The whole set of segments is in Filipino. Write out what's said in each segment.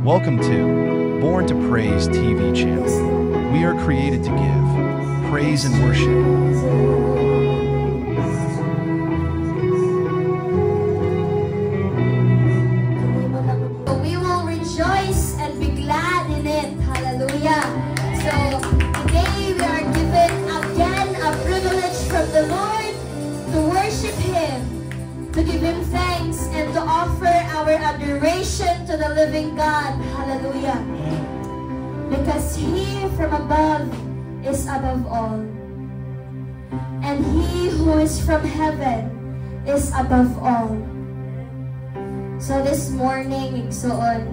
Welcome to Born to Praise TV channel. We are created to give praise and worship. We will rejoice and be glad in it. Hallelujah. So today we are given again a privilege from the Lord to worship Him, to give Him thanks, and to offer our adoration to the living God. Hallelujah. Because He from above is above all. And He who is from heaven is above all. So this morning, Igsoon,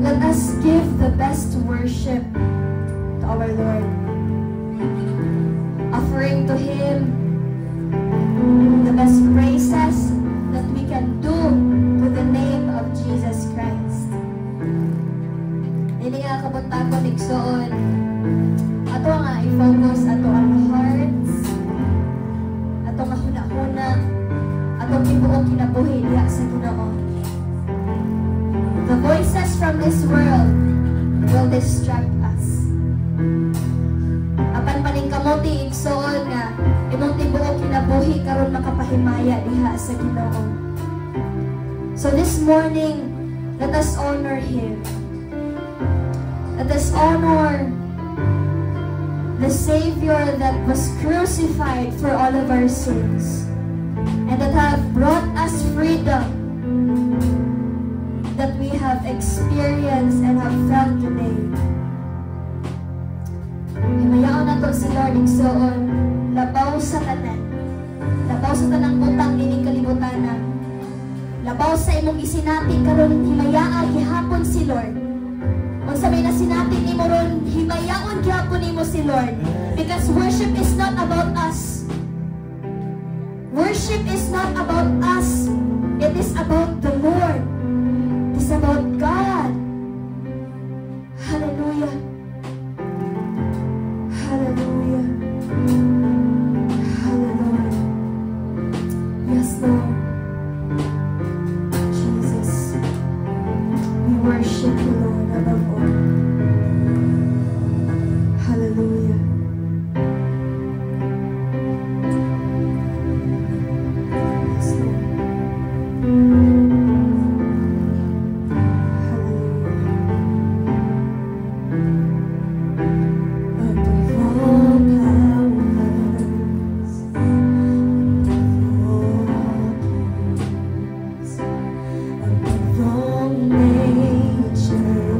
let us give the best worship to our Lord. Offering to Him the best praises that we can do to the name of Jesus Christ. Hindi nga kabunta ko, Igsoon. Ato nga i-focus ato ang hearts, ato nga huna-huna, atong tibuok kinabuhi diha sa Ginoo. The voices from this world will distract us. Apan paning kamuti, Igsoon, nga imong tibuok kinabuhi karon makapahimaya diha sa Ginoo. So this morning, let us honor Him. Let us honor the Savior that was crucified for all of our sins and that have brought us freedom that we have experienced and have felt today. Himayaon na to si Lord, Igsoon, labaw sa tanan. Labaw sa tanang butang dining kalibutan na. Labaw sa imong isinati karon himayaan gihapon si Lord. Kung sabi na sinatin ni mo ron, himayaon gihapon nimo si Lord. Because worship is not about us. Worship is not about us. It is about the Lord. It is about God. Hallelujah. Hallelujah. Hallelujah. Yes, Lord. Jesus. We worship you, Lord, above all. Hallelujah. Yes, Lord. Above all nature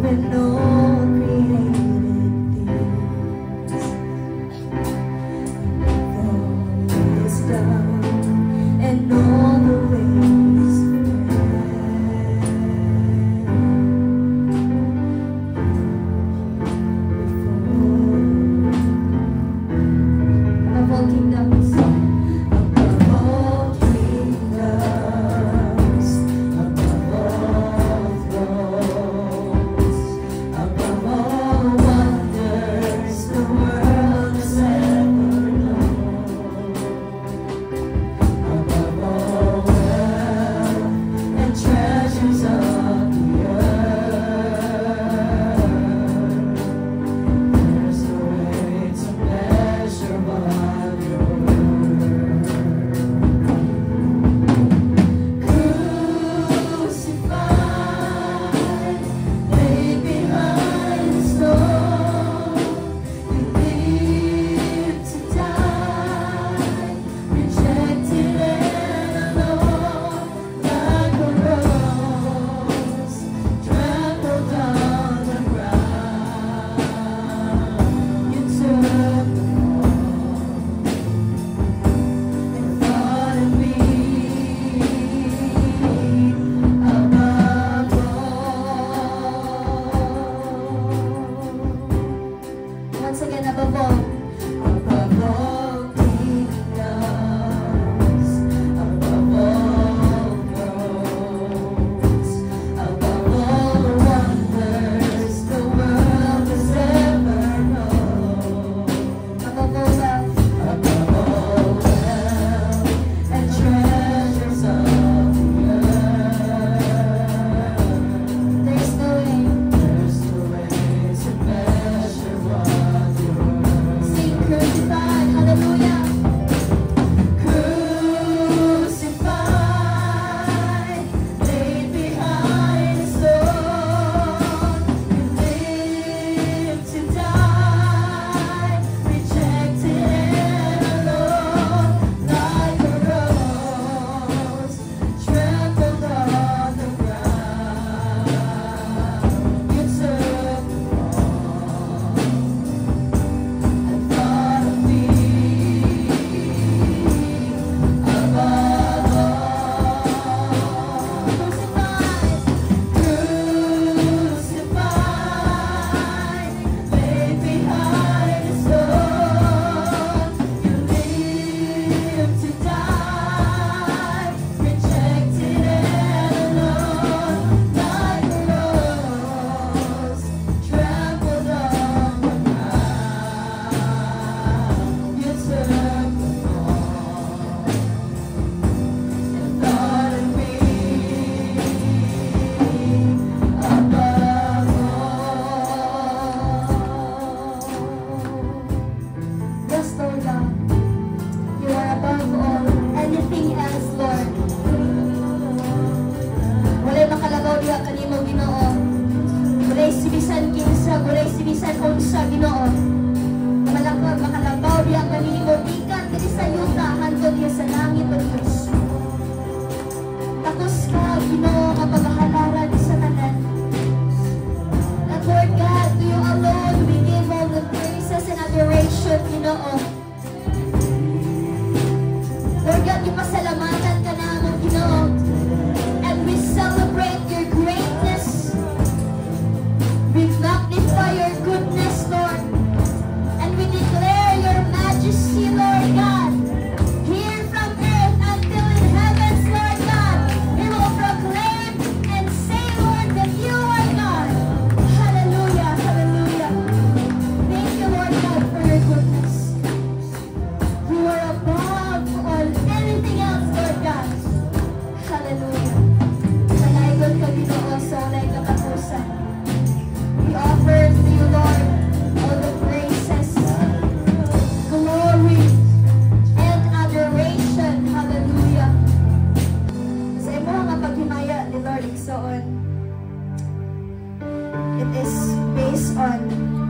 it is based on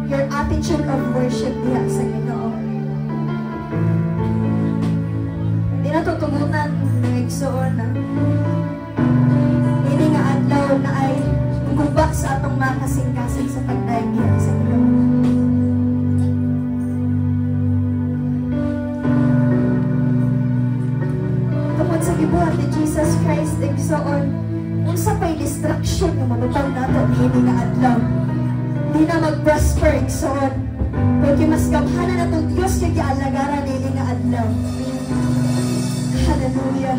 your attitude of worship diha sa Ginoo. Hindi na tutugunan nagsuon na. Hindi nga adlaw na ay gubak sa atong mga kasing-kasing sa pagdaig diha sa Ginoo. Tungod sa gibuhat ni Jesus Christ, igsoon, unsa pa'y distraction nga mabutaw nato niini nga adlaw. Di na mag-prosper, igsoon. Porque mas gamhanan na itong Diyos yung gialagaran niini nga adlaw. Hallelujah.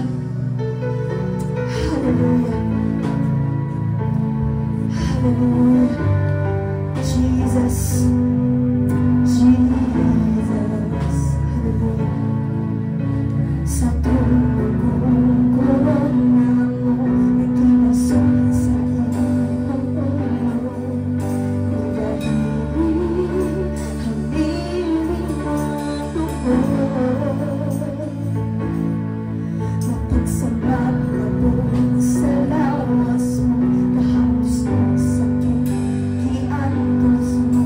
Hallelujah. Hallelujah. Jesus. Jesus. Hallelujah. Sa tungkol ko na mo, nagkinasong sa iyong ulo. Nagahili, hamiling mo tuko. Mapagsamang labong sa lawas mo, kahapos ng sakit, kiantos mo.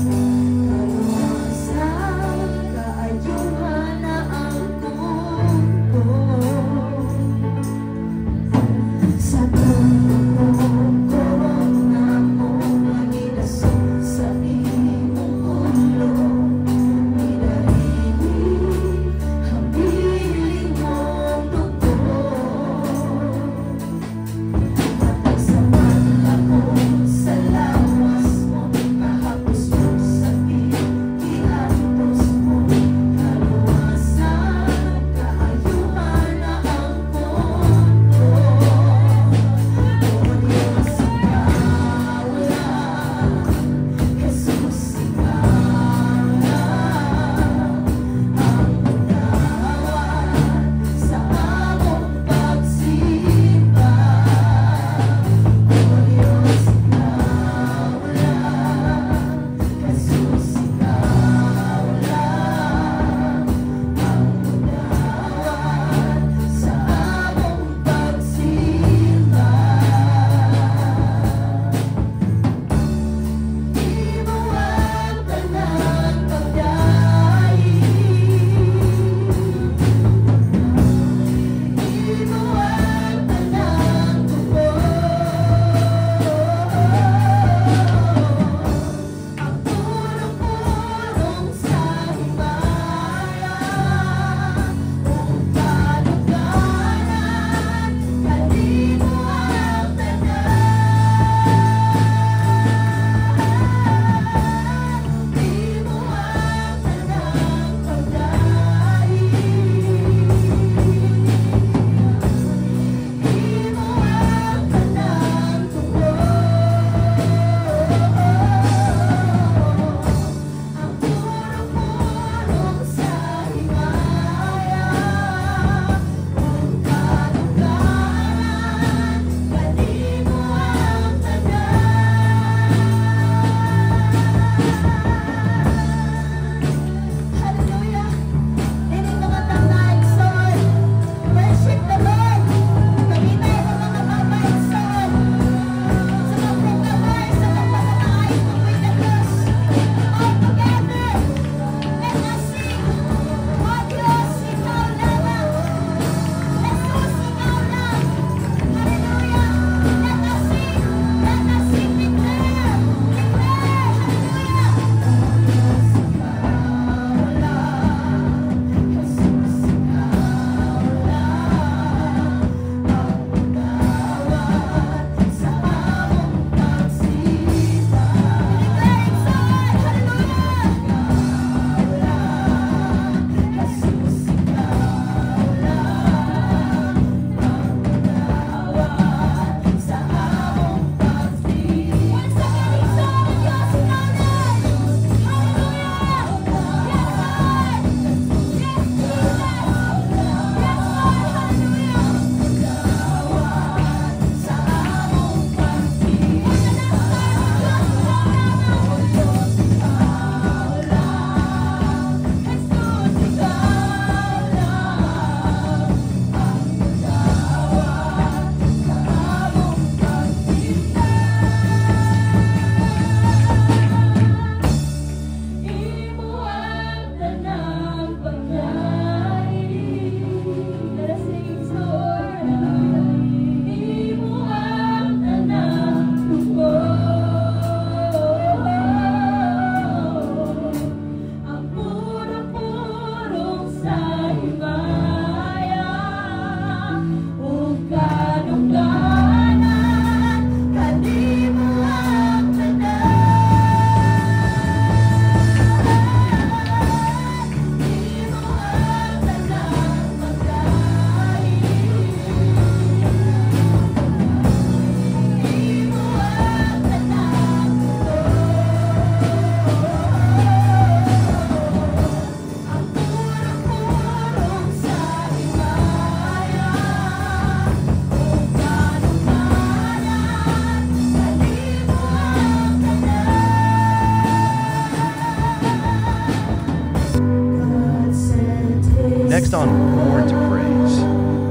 next on Born to Praise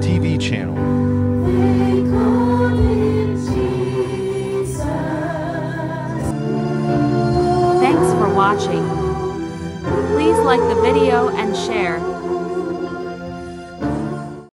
TV channel. Thanks for watching. Please like the video and share.